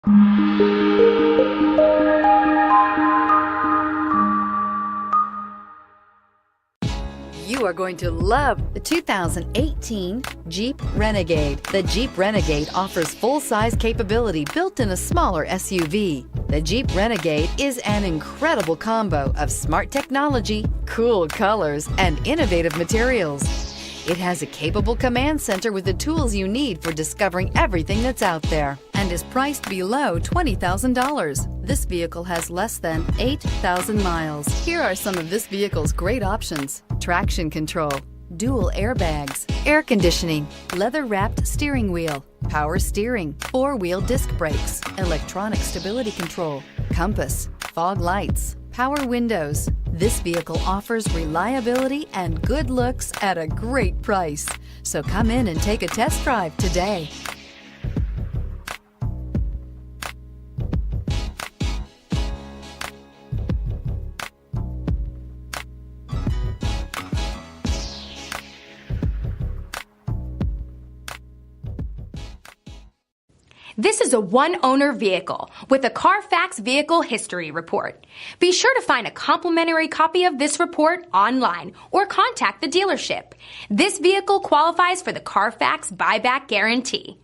You are going to love the 2018 Jeep Renegade. The Jeep Renegade offers full-size capability built in a smaller SUV. The Jeep Renegade is an incredible combo of smart technology, cool colors, and innovative materials. It has a capable command center with the tools you need for discovering everything that's out there, and is priced below $20,000. This vehicle has less than 8,000 miles. Here are some of this vehicle's great options: traction control, dual airbags, air conditioning, leather-wrapped steering wheel, power steering, four-wheel disc brakes, electronic stability control, compass, fog lights, power windows. This vehicle offers reliability and good looks at a great price. So come in and take a test drive today. This is a one-owner vehicle with a Carfax Vehicle History Report. Be sure to find a complimentary copy of this report online or contact the dealership. This vehicle qualifies for the Carfax Buyback Guarantee.